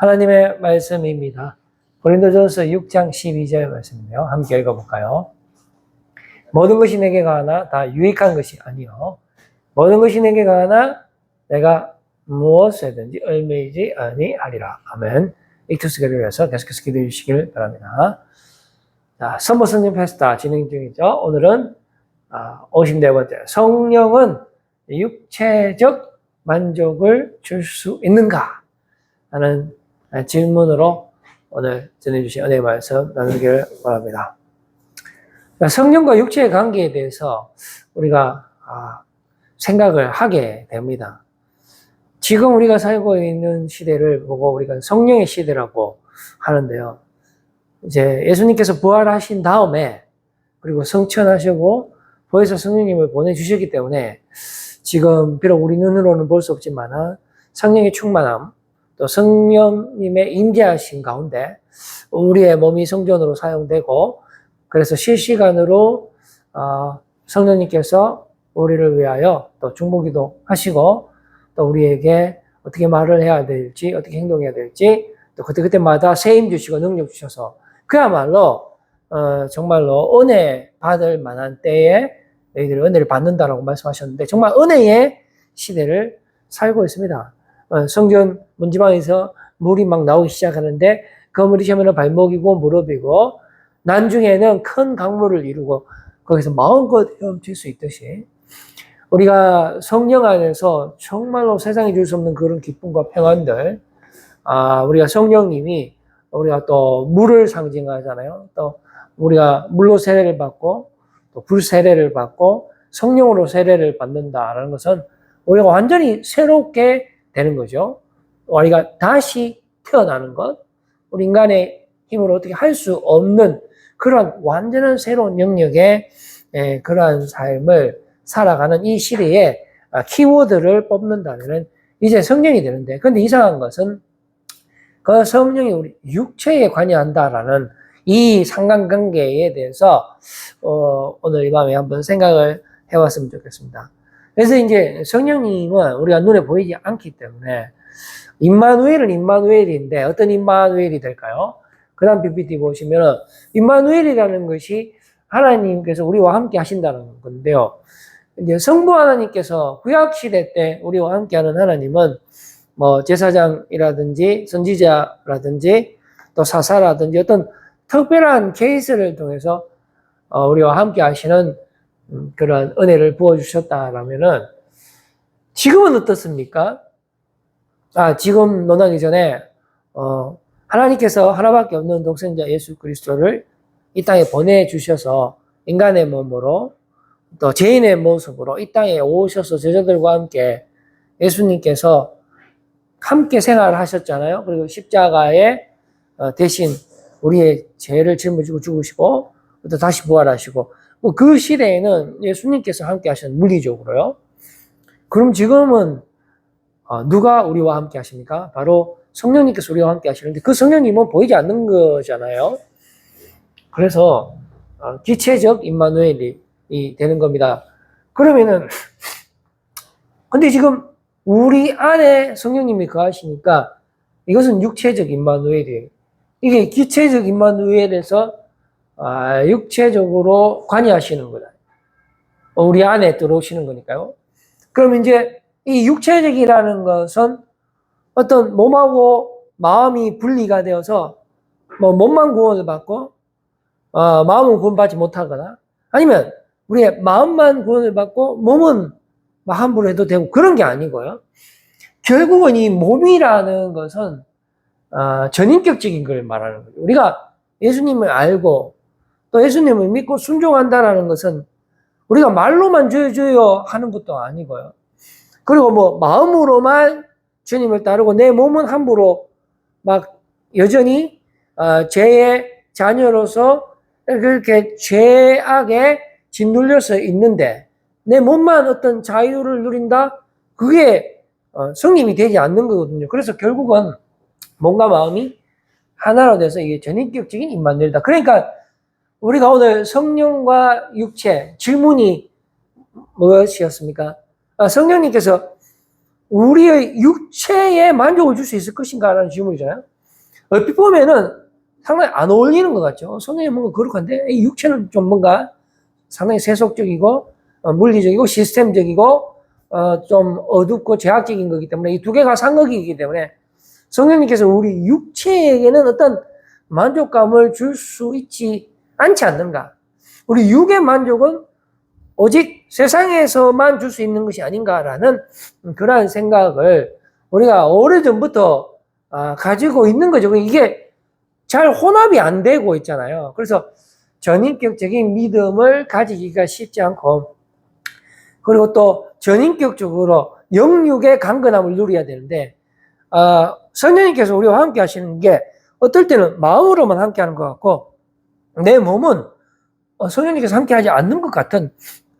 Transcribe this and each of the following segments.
하나님의 말씀입니다. 고린도전서 6장 12절 말씀이네요. 함께 읽어볼까요? 모든 것이 내게 가하나 다 유익한 것이 아니요 모든 것이 내게 가하나 내가 무엇에든지 얽매이지 아니하리라. 아멘. 익투스기를 위해서 계속해서 기도해 주시길 바랍니다. 자, 선보선님 페스타 진행 중이죠. 오늘은 54번째 성령은 육체적 만족을 줄 수 있는가? 하는 질문으로 오늘 전해주신 은혜의 말씀 나누기를 바랍니다. 성령과 육체의 관계에 대해서 우리가 생각을 하게 됩니다. 지금 우리가 살고 있는 시대를 보고 우리가 성령의 시대라고 하는데요. 이제 예수님께서 부활하신 다음에 그리고 성천하시고 보혜사 성령님을 보내주셨기 때문에 지금 비록 우리 눈으로는 볼 수 없지만 성령의 충만함 또 성령님의 임재하신 가운데 우리의 몸이 성전으로 사용되고 그래서 실시간으로 성령님께서 우리를 위하여 또 중보기도 하시고 또 우리에게 어떻게 말을 해야 될지 어떻게 행동해야 될지 또 그때마다 세임 주시고 능력 주셔서 그야말로 정말로 은혜 받을 만한 때에 너희들이 은혜를 받는다라고 말씀하셨는데 정말 은혜의 시대를 살고 있습니다. 성전 문지방에서 물이 막 나오기 시작하는데 그 물이 처음에는 발목이고 무릎이고 나중에는 큰 강물을 이루고 거기서 마음껏 헤엄칠 수 있듯이 우리가 성령 안에서 정말로 세상에 줄 수 없는 그런 기쁨과 평안들 우리가 성령님이 우리가 또 물을 상징하잖아요. 또 우리가 물로 세례를 받고 또 불 세례를 받고 성령으로 세례를 받는다라는 것은 우리가 완전히 새롭게 되는 거죠. 우리가 다시 태어나는 것, 우리 인간의 힘으로 어떻게 할 수 없는 그런 완전한 새로운 영역의 그러한 삶을 살아가는 이 시대에 키워드를 뽑는다면 이제 성령이 되는데, 근데 이상한 것은 그 성령이 우리 육체에 관여한다라는 이 상관관계에 대해서 오늘 이 밤에 한번 생각을 해봤으면 좋겠습니다. 그래서 이제 성령님은 우리가 눈에 보이지 않기 때문에 임마누엘은 임마누엘인데 어떤 임마누엘이 될까요? 그 다음 PPT 보시면은 임마누엘이라는 것이 하나님께서 우리와 함께 하신다는 건데요. 이제 성부 하나님께서 구약 시대 때 우리와 함께하는 하나님은 뭐 제사장이라든지 선지자라든지 또 사사라든지 어떤 특별한 케이스를 통해서 우리와 함께 하시는 그런 은혜를 부어주셨다라면은 지금은 어떻습니까? 지금 논하기 전에 하나님께서 하나밖에 없는 독생자 예수 그리스도를 이 땅에 보내주셔서 인간의 몸으로 또 죄인의 모습으로 이 땅에 오셔서 제자들과 함께 예수님께서 함께 생활을 하셨잖아요. 그리고 십자가에 대신 우리의 죄를 짊어지고 죽으시고 또 다시 부활하시고 그 시대에는 예수님께서 함께 하셨는 물리적으로요. 그럼 지금은 누가 우리와 함께 하십니까? 바로 성령님께서 우리와 함께 하시는데 그 성령님은 보이지 않는 거잖아요. 그래서 기체적 임마누엘이 되는 겁니다. 그러면은 근데 지금 우리 안에 성령님이 거하시니까 이것은 육체적 임마누엘이에요. 이게 기체적 임마누엘에서 육체적으로 관여하시는 거다. 우리 안에 들어오시는 거니까요. 그럼 이제 이 육체적이라는 것은 어떤 몸하고 마음이 분리가 되어서 뭐 몸만 구원을 받고 마음은 구원받지 못하거나 아니면 우리의 마음만 구원을 받고 몸은 함부로 해도 되고 그런 게 아니고요. 결국은 이 몸이라는 것은 전인격적인 걸 말하는 거죠. 우리가 예수님을 알고 또 예수님을 믿고 순종한다라는 것은 우리가 말로만 줘요 하는 것도 아니고요. 그리고 뭐 마음으로만 주님을 따르고 내 몸은 함부로 막 여전히 죄의 자녀로서 그렇게 죄악에 짓눌려서 있는데 내 몸만 어떤 자유를 누린다? 그게 성님이 되지 않는 거거든요. 그래서 결국은 몸과 마음이 하나로 돼서 이게 전인격적인 임마누엘이다. 그러니까 우리가 오늘 성령과 육체 질문이 무엇이었습니까? 성령님께서 우리의 육체에 만족을 줄 수 있을 것인가? 라는 질문이잖아요. 얼핏 보면은 상당히 안 어울리는 것 같죠. 성경이 뭔가 거룩한데 이 육체는 좀 뭔가 상당히 세속적이고 물리적이고 시스템적이고 좀 어둡고 제약적인 거기 때문에 이 두 개가 상극이기 때문에 성령님께서 우리 육체에게는 어떤 만족감을 줄 수 있지 않지 않는가. 우리 육의 만족은 오직 세상에서만 줄 수 있는 것이 아닌가라는 그러한 생각을 우리가 오래전부터 가지고 있는 거죠. 이게 잘 혼합이 안 되고 있잖아요. 그래서 전인격적인 믿음을 가지기가 쉽지 않고, 그리고 또 전인격적으로 영육의 강건함을 누려야 되는데, 성령님께서 우리와 함께 하시는 게 어떨 때는 마음으로만 함께 하는 것 같고, 내 몸은 성령님께서 함께 하지 않는 것 같은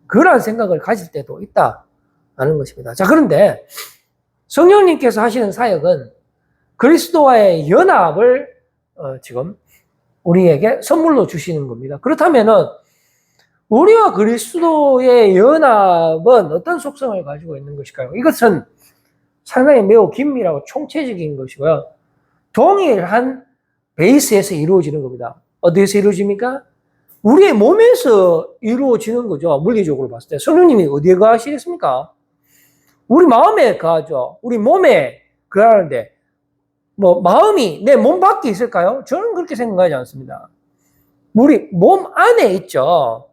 그러한 생각을 가질 때도 있다는 것입니다. 자, 그런데 성령님께서 하시는 사역은 그리스도와의 연합을 지금 우리에게 선물로 주시는 겁니다. 그렇다면은 우리와 그리스도의 연합은 어떤 속성을 가지고 있는 것일까요? 이것은 상당히 매우 긴밀하고 총체적인 것이고요. 동일한 베이스에서 이루어지는 겁니다. 어디에서 이루어집니까? 우리의 몸에서 이루어지는 거죠. 물리적으로 봤을 때. 성령님이 어디에 거하시겠습니까? 우리 마음에 거하죠. 우리 몸에 거하는데, 마음이 내 몸 밖에 있을까요? 저는 그렇게 생각하지 않습니다. 우리 몸 안에 있죠.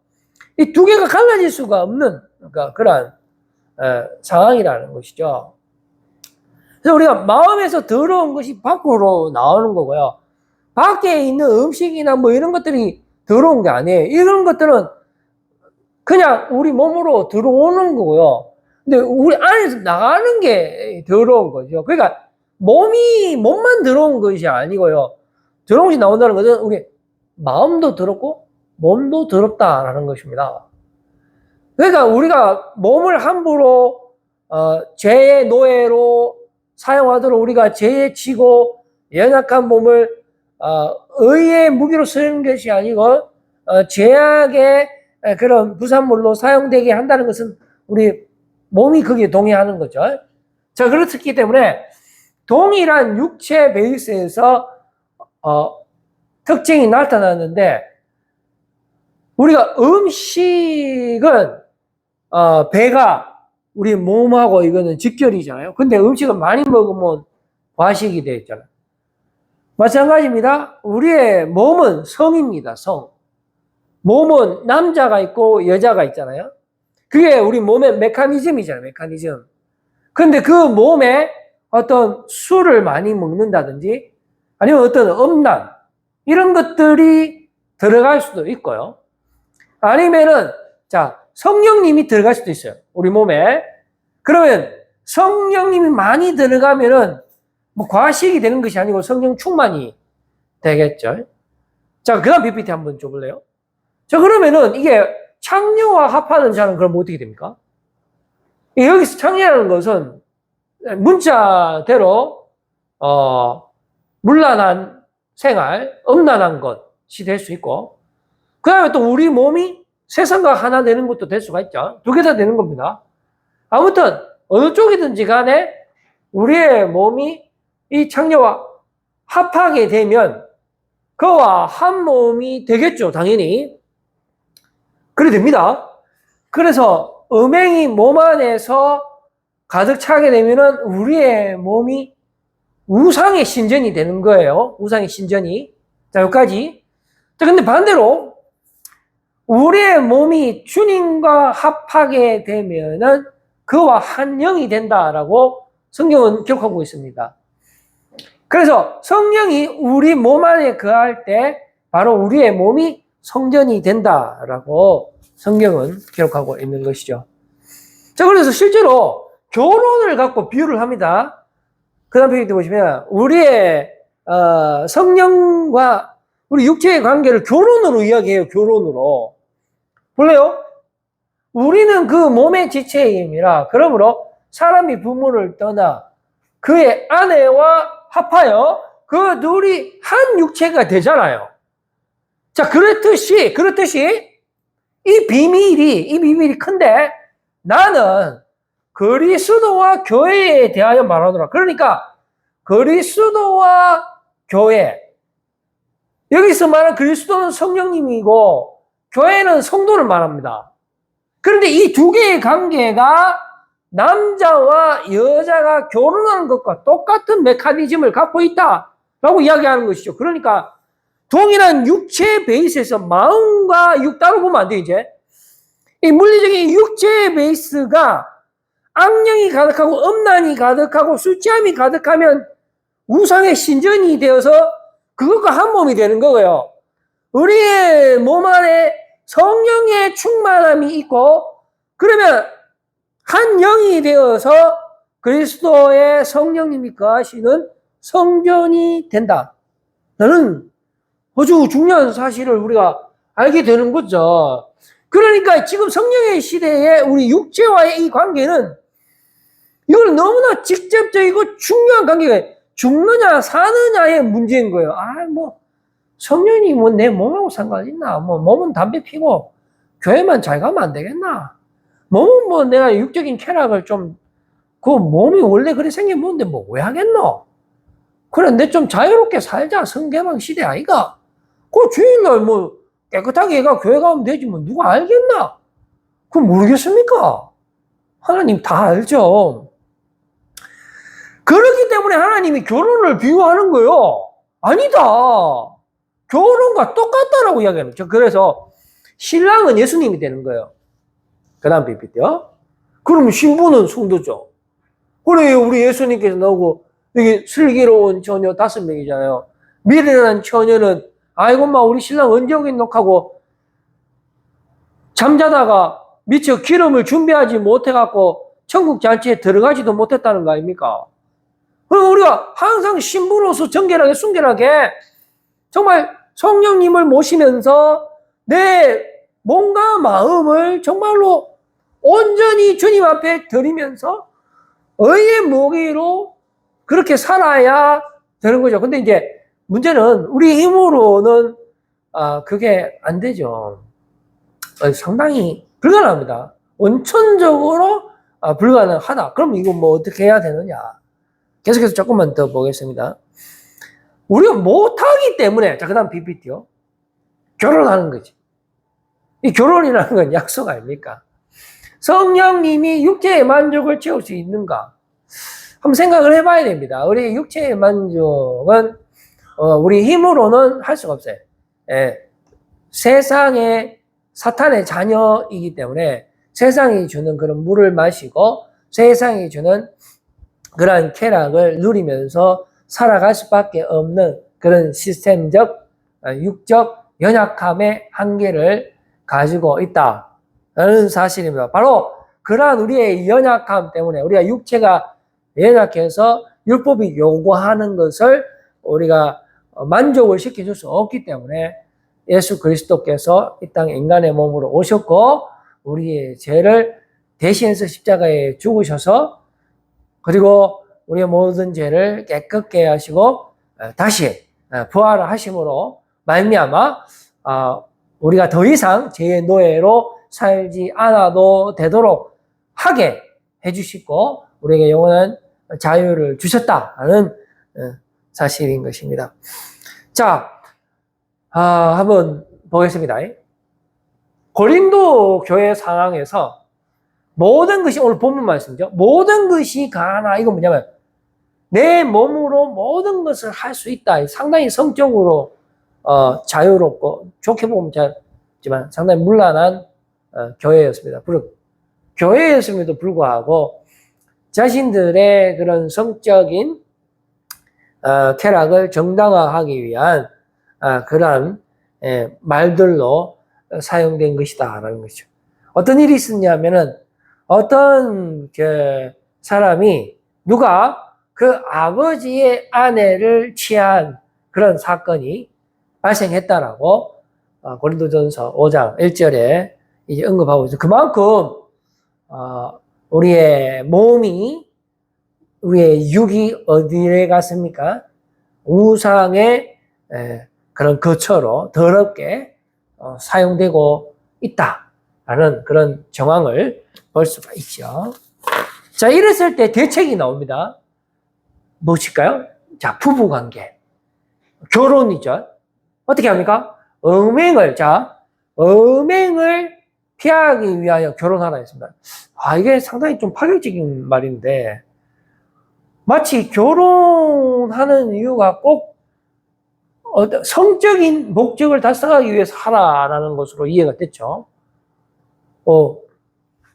이 두 개가 갈라질 수가 없는, 그러한 상황이라는 것이죠. 그래서 우리가 마음에서 더러운 것이 밖으로 나오는 거고요. 밖에 있는 음식이나 이런 것들이 더러운 게 아니에요. 이런 것들은 그냥 우리 몸으로 들어오는 거고요. 근데 우리 안에서 나가는 게 더러운 거죠. 그러니까 몸만 더러운 것이 아니고요. 더러운 것이 나온다는 것은 우리 마음도 더럽고 몸도 더럽다라는 것입니다. 그러니까 우리가 몸을 함부로 죄의 노예로 사용하도록 우리가 죄에 치고 연약한 몸을 의의 무기로 쓰는 것이 아니고 죄악의 그런 부산물로 사용되게 한다는 것은 우리 몸이 거기에 동의하는 거죠. 자, 그렇기 때문에 동일한 육체 베이스에서 특징이 나타나는데, 우리가 음식은 배가 우리 몸하고 이거는 직결이잖아요. 근데 음식을 많이 먹으면 과식이 되잖아요. 마찬가지입니다. 우리의 몸은 성입니다. 성. 몸은 남자가 있고 여자가 있잖아요. 그게 우리 몸의 메커니즘이잖아요. 메커니즘. 근데 그 몸에 어떤 술을 많이 먹는다든지 아니면 어떤 음란 이런 것들이 들어갈 수도 있고요. 아니면은 성령님이 들어갈 수도 있어요. 우리 몸에. 그러면 성령님이 많이 들어가면은 과식이 되는 것이 아니고 성령 충만이 되겠죠. 자, 그 다음 PPT 한번 줘볼래요? 자, 그러면은 이게 창녀와 합하는 자는 그럼 어떻게 됩니까? 여기서 창녀라는 것은 문자대로 문란한 생활, 음란한 것이 될 수 있고, 그 다음에 또 우리 몸이 세상과 하나 되는 것도 될 수가 있죠. 두 개 다 되는 겁니다. 아무튼 어느 쪽이든지 간에 우리의 몸이 이 창녀와 합하게 되면 그와 한 몸이 되겠죠. 당연히. 그래 됩니다. 그래서 음행이 몸 안에서 가득 차게 되면은 우리의 몸이 우상의 신전이 되는 거예요. 우상의 신전이. 자, 여기까지. 자, 근데 반대로 우리의 몸이 주님과 합하게 되면은 그와 한 영이 된다라고 성경은 기록하고 있습니다. 그래서 성령이 우리 몸 안에 거할 때 바로 우리의 몸이 성전이 된다라고 성경은 기록하고 있는 것이죠. 자, 그래서 실제로 결혼을 갖고 비유를 합니다. 그 다음 페이지 보시면 우리의 성령과 우리 육체의 관계를 결혼으로 이야기해요. 결혼으로. 볼래요? 우리는 그 몸의 지체임이라 그러므로 사람이 부모를 떠나 그의 아내와 합하여 그 둘이 한 육체가 되잖아요. 자, 그렇듯이 이 비밀이 큰데 나는 그리스도와 교회에 대하여 말하노라. 그러니까 그리스도와 교회, 여기서 말하는 그리스도는 성령님이고 교회는 성도를 말합니다. 그런데 이 두 개의 관계가 남자와 여자가 결혼하는 것과 똑같은 메커니즘을 갖고 있다라고 이야기하는 것이죠. 그러니까 동일한 육체 베이스에서 마음과 육 따로 보면 안 돼, 이제. 이 물리적인 육체의 베이스가 악령이 가득하고 음란이 가득하고 술 취함이 가득하면 우상의 신전이 되어서 그것과 한 몸이 되는 거고요. 우리의 몸 안에 성령의 충만함이 있고 그러면 한 영이 되어서 그리스도의 성령님이 거하시는 성전이 된다. 라는 아주 중요한 사실을 우리가 알게 되는 거죠. 그러니까 지금 성령의 시대에 우리 육체와의 이 관계는 이건 너무나 직접적이고 중요한 관계가 죽느냐 사느냐의 문제인 거예요. 성령이 내 몸하고 상관있나? 몸은 담배 피고 교회만 잘 가면 안 되겠나? 몸은 내가 육적인 쾌락을 그 몸이 원래 그래 생긴 건데 왜 하겠노? 그래, 내 좀 자유롭게 살자. 성개방 시대 아이가? 그 주일날 깨끗하게 얘가 교회 가면 되지 누가 알겠나? 그거 모르겠습니까? 하나님 다 알죠. 그렇기 때문에 하나님이 결혼을 비유하는 거예요. 아니다. 결혼과 똑같다라고 이야기하는 거죠. 그래서 신랑은 예수님이 되는 거예요. 그 다음 PPT요. 그러면 신부는 성도죠. 그래, 우리 예수님께서 나오고 여기 슬기로운 처녀 5명이잖아요. 미련한 처녀는 아이고 우리 신랑 언제 오겠노 하고 잠자다가 미처 기름을 준비하지 못해갖고 천국 잔치에 들어가지도 못했다는 거 아닙니까? 그럼 우리가 항상 신부로서 정결하게 순결하게 정말 성령님을 모시면서 내 몸과 마음을 정말로 온전히 주님 앞에 드리면서 의의 모기로 그렇게 살아야 되는 거죠. 근데 이제 문제는 우리 힘으로는 그게 안 되죠. 상당히 불가능합니다. 원천적으로 불가능하다. 그럼 이거 어떻게 해야 되느냐? 계속해서 조금만 더 보겠습니다. 우리가 못하기 때문에, 자, 그 다음 PPT요. 결혼하는 거지. 이 결혼이라는 건 약속 아닙니까? 성령님이 육체의 만족을 채울 수 있는가? 한번 생각을 해봐야 됩니다. 우리 육체의 만족은, 우리 힘으로는 할 수가 없어요. 세상의 사탄의 자녀이기 때문에 세상이 주는 그런 물을 마시고 세상이 주는 그러한 쾌락을 누리면서 살아갈 수밖에 없는 그런 시스템적, 육적 연약함의 한계를 가지고 있다는 사실입니다. 바로 그러한 우리의 연약함 때문에 우리가 육체가 연약해서 율법이 요구하는 것을 우리가 만족을 시켜줄 수 없기 때문에 예수 그리스도께서 이 땅에 인간의 몸으로 오셨고 우리의 죄를 대신해서 십자가에 죽으셔서 그리고 우리의 모든 죄를 깨끗게 하시고 다시 부활을 하심으로 말미암아 우리가 더 이상 죄의 노예로 살지 않아도 되도록 하게 해주시고 우리에게 영원한 자유를 주셨다는 사실인 것입니다. 자, 한번 보겠습니다. 고린도 교회 상황에서 모든 것이 오늘 본문 말씀이죠. 모든 것이 가나 이건 뭐냐면 내 몸으로 모든 것을 할 수 있다. 상당히 성적으로 자유롭고 좋게 보면 잘지만 상당히 문란한 교회였습니다. 교회였음에도 불구하고 자신들의 그런 성적인 쾌락을 정당화하기 위한 그러한 말들로 사용된 것이다라는 거죠. 어떤 일이 있었냐면은 어떤 사람이 누가 그 아버지의 아내를 취한 그런 사건이 발생했다라고 고린도전서 5장 1절에 이제 언급하고 있어요. 그만큼 우리의 몸이 우리의 육이 어디에 갔습니까? 우상의 그런 거처로 더럽게 사용되고 있다라는 그런 정황을 볼 수가 있죠. 자, 이랬을 때 대책이 어떻게 합니까? 음행을 피하기 위하여 결혼하라 했습니다. 이게 상당히 좀 파격적인 말인데, 마치 결혼하는 이유가 꼭 성적인 목적을 달성하기 위해서 하라라는 것으로 이해가 됐죠.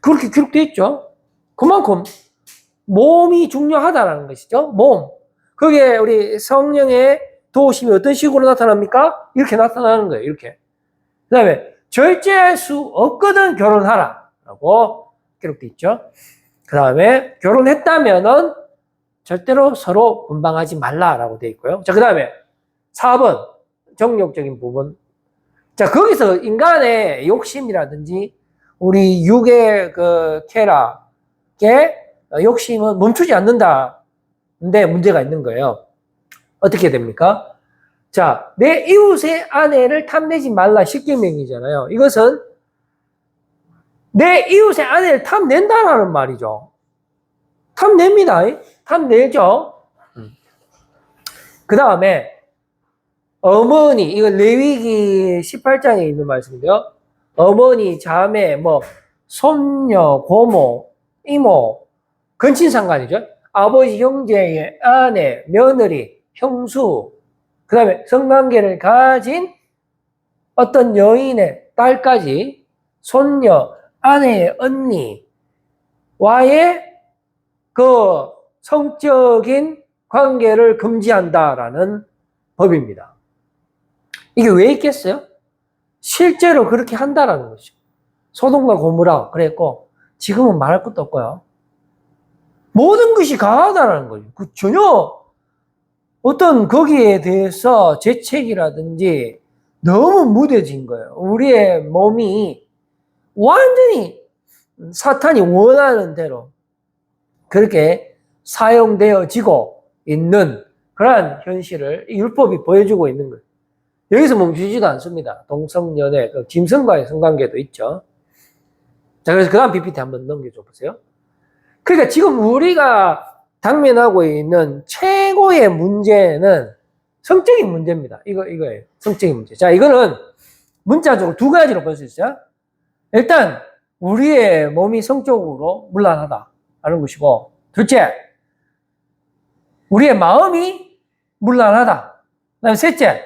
그렇게 기록되어 있죠. 그만큼 몸이 중요하다는 것이죠. 몸. 그게 우리 성령의 도우심이 어떤 식으로 나타납니까? 이렇게 나타나는 거예요. 이렇게. 그 다음에 절제할 수 없거든 결혼하라 라고 기록되어 있죠. 그 다음에 결혼했다면은 절대로 서로 분방하지 말라라고 되어 있고요. 자, 그 다음에 4번 정욕적인 부분. 자, 거기서 인간의 욕심이라든지 우리 육의 그 쾌락의 욕심은 멈추지 않는다. 근데 문제가 있는 거예요. 어떻게 됩니까? 자, 내 이웃의 아내를 탐내지 말라 십계명이잖아요. 이것은 내 이웃의 아내를 탐낸다라는 말이죠. 탐냅니다. 탐내죠. 그 다음에 어머니, 이거 레위기 18장에 있는 말씀인데요. 어머니, 자매, 손녀, 고모, 이모, 근친상간이죠. 아버지, 형제의 아내, 며느리, 형수, 그 다음에 성관계를 가진 어떤 여인의 딸까지 손녀, 아내의 언니와의 그 성적인 관계를 금지한다라는 법입니다. 이게 왜 있겠어요? 실제로 그렇게 한다라는 것이죠. 소돔과 고모라 그랬고 지금은 말할 것도 없고요. 모든 것이 강하다는 거죠. 전혀 어떤 거기에 대해서 재책이라든지 너무 무뎌진 거예요. 우리의 몸이 완전히 사탄이 원하는 대로 그렇게 사용되어지고 있는 그러한 현실을 율법이 보여주고 있는 거예요. 여기서 멈추지도 않습니다. 동성연애, 짐승과의 성관계도 있죠. 자, 그래서 그 다음 PPT 한번 넘겨줘 보세요. 그러니까 지금 우리가 당면하고 있는 최고의 문제는 성적인 문제입니다. 이거예요. 성적인 문제. 자, 이거는 문자적으로 두 가지로 볼 수 있어요. 일단, 우리의 몸이 성적으로 문란하다라는 것이고, 둘째, 우리의 마음이 문란하다. 그 다음에 셋째,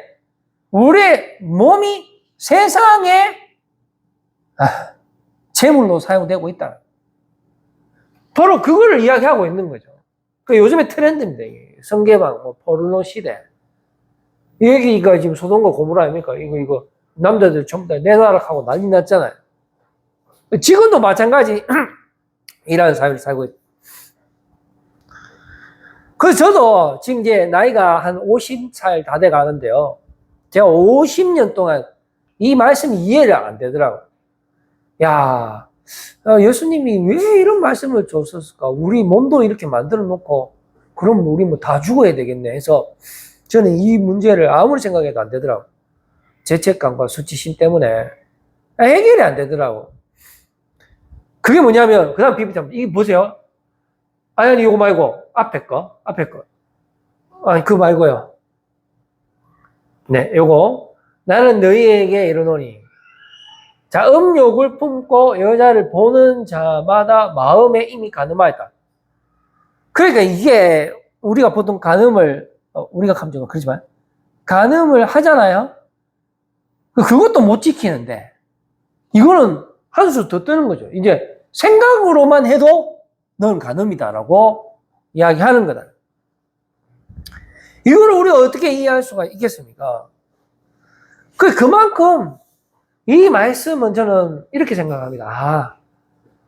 우리의 몸이 세상에 재물로 사용되고 있다. 바로 그거를 이야기하고 있는 거죠. 그 요즘에 트렌드입니다. 성계방, 포르노 시대. 여기가 지금 소돔과 고모라 아닙니까? 이거 남자들 전부 다 내놔라 하고 난리 났잖아요. 지금도 마찬가지 이라는 사회를 살고 있죠. 그래서 저도 지금 이제 나이가 한 50살 다 돼 가는데요. 제가 50년 동안 이 말씀이 이해가 안 되더라고요. 야, 예수님이 왜 이런 말씀을 줬었을까? 우리 몸도 이렇게 만들어 놓고, 그럼 우리 다 죽어야 되겠네 해서 저는 이 문제를 아무리 생각해도 안 되더라고요. 죄책감과 수치심 때문에 해결이 안 되더라고요. 그게 뭐냐면, 그 다음 PPT 한번, 이게 보세요. 아니, 이거 말고, 앞에 거. 아니, 그거 말고요. 네, 요거. 나는 너희에게 이르노니. 자, 음욕을 품고 여자를 보는 자마다 마음에 이미 간음하였다. 그러니까 이게 우리가 보통 간음을, 우리가 감정은 그러지만, 간음을 하잖아요? 그것도 못 지키는데, 이거는 한 수 더 뜨는 거죠. 이제 생각으로만 해도 넌 간음이다라고 이야기하는 거다. 이거를 우리가 어떻게 이해할 수가 있겠습니까? 그만큼 이 말씀은 저는 이렇게 생각합니다.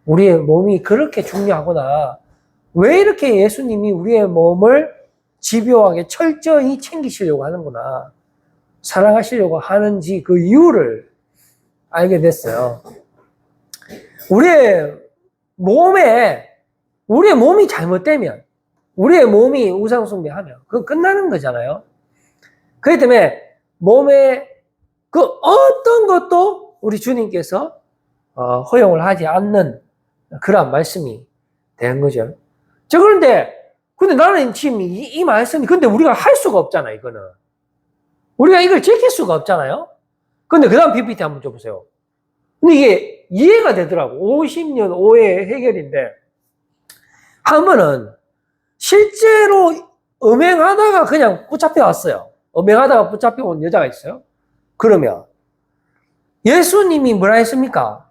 우리의 몸이 그렇게 중요하구나. 왜 이렇게 예수님이 우리의 몸을 집요하게 철저히 챙기시려고 하는구나. 사랑하시려고 하는지 그 이유를 알게 됐어요. 우리의 몸이 잘못되면, 우리의 몸이 우상숭배하면, 그거 끝나는 거잖아요. 그렇기 때문에 몸에 그 어떤 것도 우리 주님께서 허용을 하지 않는 그런 말씀이 되는 거죠. 자, 근데 나는 지금 이 말씀이, 근데 우리가 할 수가 없잖아, 이거는. 우리가 이걸 지킬 수가 없잖아요. 근데 그 다음 PPT 한번 줘보세요. 근데 이게 이해가 되더라고. 50년 오해 해결인데, 하면은 실제로 음행하다가 그냥 붙잡혀 왔어요. 음행하다가 붙잡혀 온 여자가 있어요. 그러면 예수님이 뭐라 했습니까?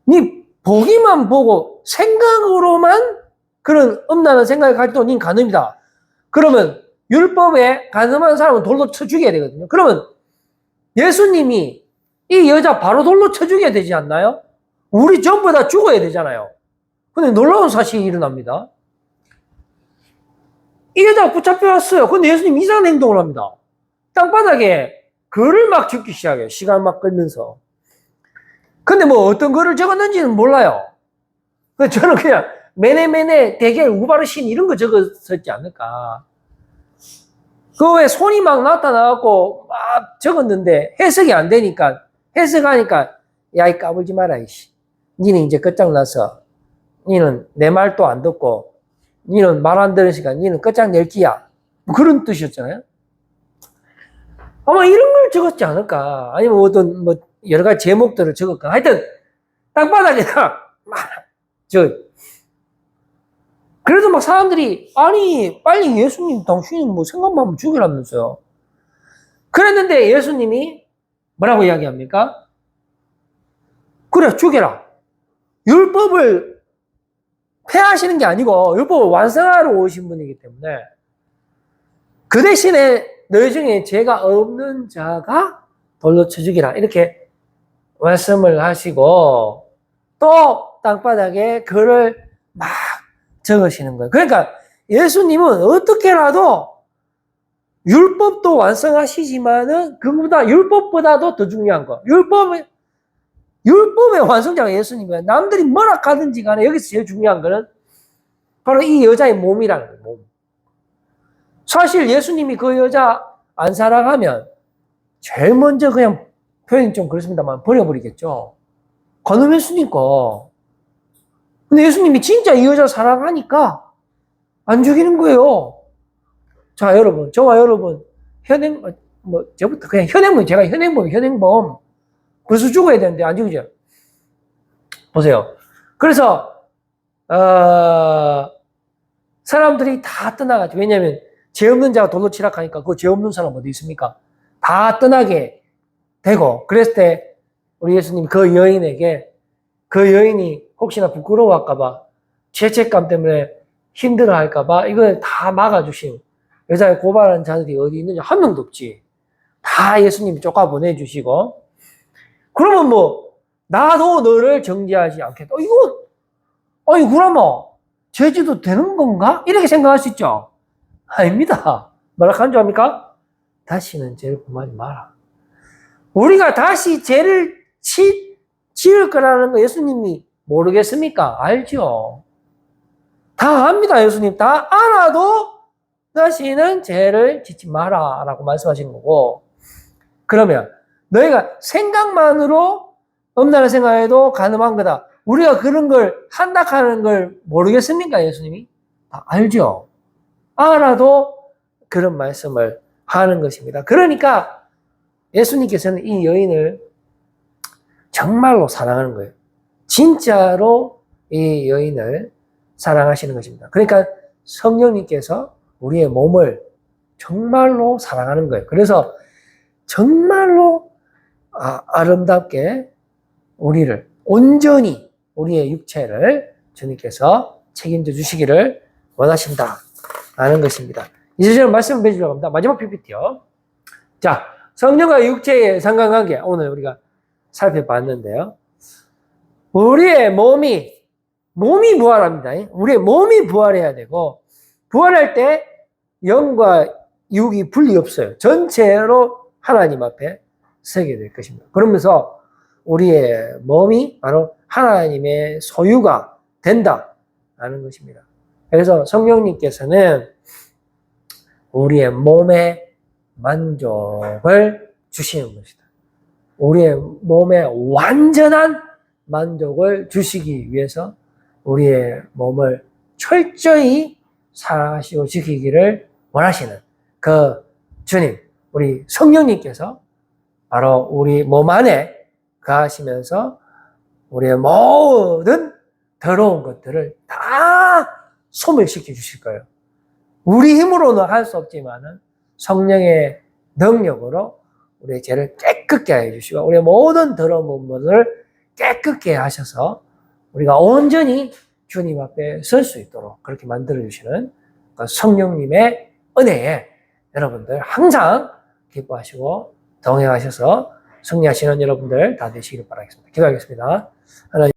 니 보기만 보고 생각으로만 그런 음란한 생각을 가지고 닌 간음이다. 그러면 율법에 간음한 사람은 돌로 쳐 죽여야 되거든요. 그러면 예수님이 이 여자 바로 돌로 쳐 죽여야 되지 않나요? 우리 전부 다 죽어야 되잖아요. 근데 놀라운 사실이 일어납니다. 이 여자가 붙잡혀왔어요. 근데 예수님 이상한 행동을 합니다. 땅바닥에 글을 막 적기 시작해요. 시간 막 끌면서. 근데 뭐 어떤 글을 적었는지는 몰라요. 저는 그냥 매네매네 대결 우바르신 이런 거 적었었지 않을까. 그 외에 손이 막 나타나갖고 막 적었는데 해석이 안 되니까, 해석하니까, 야, 이 까불지 마라, 이씨. 니는 이제 끝장나서, 니는 내 말도 안 듣고, 니는 말 안 들으니까 니는 끝장낼 기야. 뭐 그런 뜻이었잖아요. 아마 이런 걸 적었지 않을까. 아니면 어떤, 뭐, 여러 가지 제목들을 적을까. 하여튼, 땅바닥에다, 그래도 막 사람들이, 아니, 빨리 예수님, 당신은 뭐 생각만 하면 죽이라면서요. 그랬는데 예수님이 뭐라고 이야기합니까? 그래, 죽여라. 율법을 폐하시는 게 아니고, 율법을 완성하러 오신 분이기 때문에, 그 대신에 너희 중에 죄가 없는 자가 돌로 쳐 죽이라. 이렇게 말씀을 하시고, 또 땅바닥에 글을 막 적으시는 거예요. 그러니까 예수님은 어떻게라도 율법도 완성하시지만은 그보다 율법보다도 더 중요한 거. 율법의 완성자가 예수님이에요. 남들이 뭐라 하든지 간에 여기서 제일 중요한 거는 바로 이 여자의 몸이라는 거예요. 몸. 사실 예수님이 그 여자 안 사랑하면 제일 먼저 그냥 표현이 좀 그렇습니다만 버려버리겠죠. 간음했으니까. 근데 예수님이 진짜 이 여자 사랑하니까 안 죽이는 거예요. 자, 여러분, 저와 여러분, 저부터 그냥 제가 현행범. 그래서 죽어야 되는데 안 죽이죠. 보세요. 그래서, 사람들이 다 떠나가죠. 왜냐면, 죄 없는 자가 돌로 치락하니까 그 죄 없는 사람 어디 있습니까? 다 떠나게 되고, 그랬을 때, 우리 예수님 그 여인에게 그 여인이 혹시나 부끄러워할까봐, 죄책감 때문에 힘들어할까봐 이걸 다 막아주신 여자의 고발한 자들이 어디 있느냐? 한 명도 없지. 다 예수님이 쫓아 보내주시고, 그러면 뭐, 나도 너를 정죄하지 않겠다. 그러면 죄지도 되는 건가? 이렇게 생각할 수 있죠. 아닙니다. 뭐라 하는 줄 압니까? 다시는 죄를 범하지 마라. 우리가 다시 죄를 지을 거라는 거 예수님이 모르겠습니까? 알죠. 다 압니다. 예수님 다 알아도 다시는 죄를 짓지 마라 라고 말씀하시는 거고, 그러면 너희가 생각만으로 음란한 생각에도 가늠한 거다. 우리가 그런 걸 한다 하는 걸 모르겠습니까? 예수님이 다 알죠. 알아도 그런 말씀을 하는 것입니다. 그러니까 예수님께서는 이 여인을 정말로 사랑하는 거예요. 진짜로 이 여인을 사랑하시는 것입니다. 그러니까 성령님께서 우리의 몸을 정말로 사랑하는 거예요. 그래서 정말로 아름답게 우리를 온전히 우리의 육체를 주님께서 책임져 주시기를 원하신다 하는 것입니다. 이제 저는 말씀을 해주려고 합니다. 마지막 PPT요. 자, 성령과 육체의 상관관계 오늘 우리가 살펴봤는데요. 우리의 몸이 부활합니다. 우리의 몸이 부활해야 되고, 부활할 때 영과 육이 분리 없어요. 전체로 하나님 앞에 서게 될 것입니다. 그러면서 우리의 몸이 바로 하나님의 소유가 된다라는 것입니다. 그래서 성령님께서는 우리의 몸에 만족을 주시는 것이다. 우리의 몸에 완전한 만족을 주시기 위해서 우리의 몸을 철저히 사랑하시고 지키기를 원하시는 그 주님, 우리 성령님께서 바로 우리 몸 안에 거하시면서 우리의 모든 더러운 것들을 다 소멸시켜 주실 거예요. 우리 힘으로는 할 수 없지만은 성령의 능력으로 우리의 죄를 깨끗게 해주시고 우리의 모든 더러운 부분을 깨끗게 하셔서 우리가 온전히 주님 앞에 설 수 있도록 그렇게 만들어주시는 그 성령님의 은혜에 여러분들 항상 기뻐하시고 동행하셔서 승리하시는 여러분들 다 되시길 바라겠습니다. 기도하겠습니다. 하나님